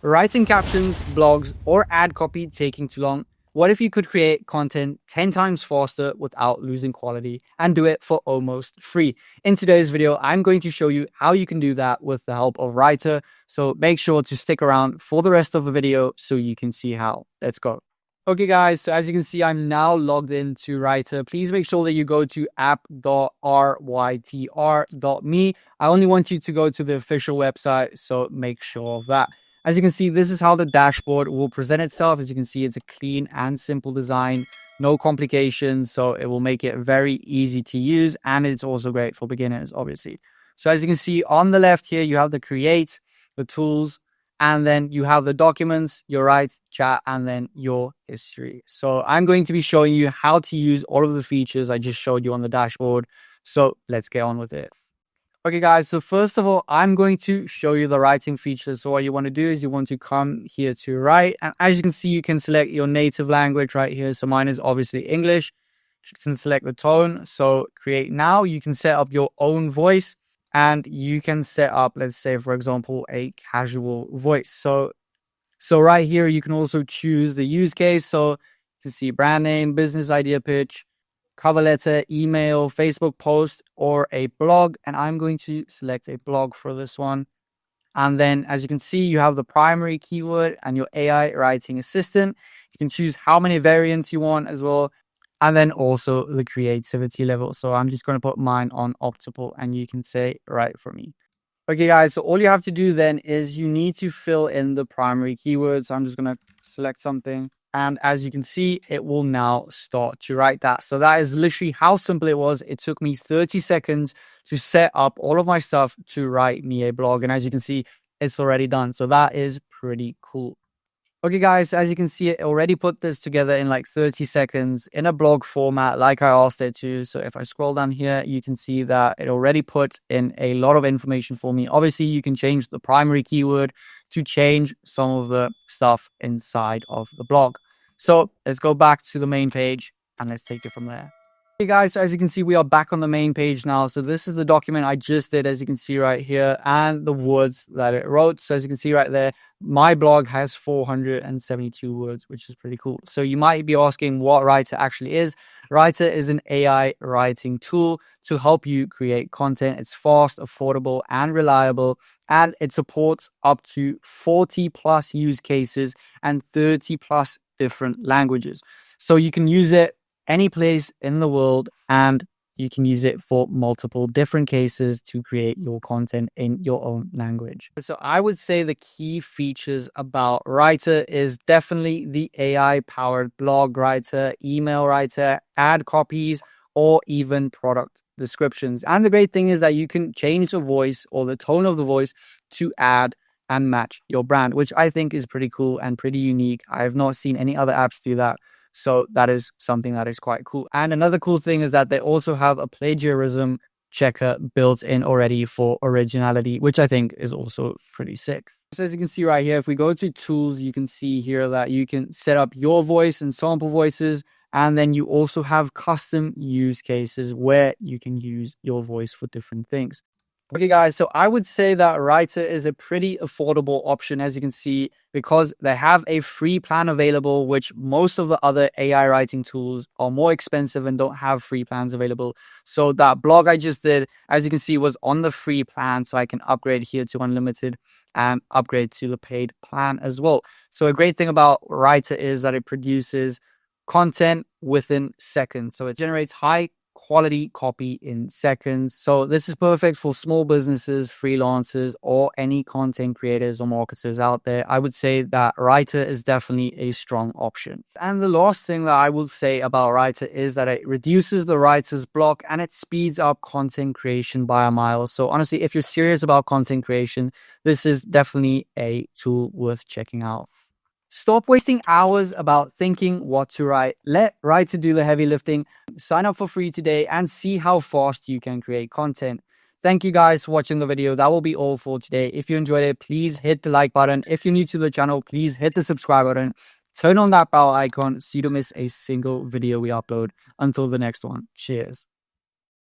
Writing captions, blogs, or ad copy taking too long? What if you could create content 10 times faster without losing quality and do it for almost free? In today's video, I'm going to show you how you can do that with the help of Writer. So make sure to stick around for the rest of the video so you can see how. Let's go. Okay guys, so as you can see, I'm now logged into Writer. Please make sure that you go to app.rytr.me. I only want you to go to the official website, so make sure of that. As you can see, this is how the dashboard will present itself. As you can see, it's a clean and simple design, no complications, so it will make it very easy to use, and it's also great for beginners, obviously. So as you can see on the left here, you have the create, the tools, and then you have the documents, your write, chat, and then your history. So I'm going to be showing you how to use all of the features I just showed you on the dashboard. So let's get on with it. Okay guys, so first of all, I'm going to show you the writing features. So what you want to do is you want to come here to write. And as you can see, you can select your native language right here. So mine is obviously English. You can select the tone. So create now. You can set up your own voice and you can set up, let's say, for example, a casual voice. So right here, you can also choose the use case. So you can see brand name, business idea pitch, cover letter, email, Facebook post, or a blog. And I'm going to select a blog for this one. And then as you can see, you have the primary keyword and your AI writing assistant. You can choose how many variants you want as well. And then also the creativity level. So I'm just going to put mine on optimal and you can say write for me. Okay guys, so all you have to do then is you need to fill in the primary keywords. So I'm just going to select something. And as you can see, it will now start to write that. So that is literally how simple it was. It took me 30 seconds to set up all of my stuff to write me a blog. And as you can see, it's already done. So that is pretty cool. Okay guys, as you can see, it already put this together in like 30 seconds in a blog format like I asked it to. So if I scroll down here, you can see that it already put in a lot of information for me. Obviously, you can change the primary keyword to change some of the stuff inside of the blog. So let's go back to the main page and let's take it from there. Hey guys, so as you can see, we are back on the main page now. So this is the document I just did, as you can see right here, and the words that it wrote. So as you can see right there, my blog has 472 words, which is pretty cool. So you might be asking what Writer actually is. Writer is an AI writing tool to help you create content. It's fast, affordable, and reliable, and it supports up to 40 plus use cases and 30 plus different languages. So you can use it any place in the world, and you can use it for multiple different cases to create your content in your own language. So I would say the key features about Writer is definitely the AI powered blog writer, email writer, ad copies, or even product descriptions. And the great thing is that you can change the voice or the tone of the voice to add and match your brand, which I think is pretty cool and pretty unique. I have not seen any other apps do that. So that is something that is quite cool. And another cool thing is that they also have a plagiarism checker built in already for originality, which I think is also pretty sick. So as you can see right here, if we go to tools, you can see here that you can set up your voice and sample voices. And then you also have custom use cases where you can use your voice for different things. Okay guys, so I would say that Writer is a pretty affordable option, as you can see, because they have a free plan available, which most of the other AI writing tools are more expensive and don't have free plans available. So that blog I just did, as you can see, was on the free plan. So I can upgrade here to unlimited and upgrade to the paid plan as well. So a great thing about Writer is that it produces content within seconds. So it generates high quality copy in seconds. So this is perfect for small businesses, freelancers, or any content creators or marketers out there. I would say that Writer is definitely a strong option. And the last thing that I will say about Writer is that it reduces the writer's block and it speeds up content creation by a mile. So honestly, if you're serious about content creation, this is definitely a tool worth checking out. Stop wasting hours about thinking what to write. Let Writer do the heavy lifting. Sign up for free today and see how fast you can create content. Thank you guys for watching the video. That will be all for today. If you enjoyed it, please hit the like button. If you're new to the channel, please hit the subscribe button. Turn on that bell icon so you don't miss a single video we upload. Until the next one, cheers.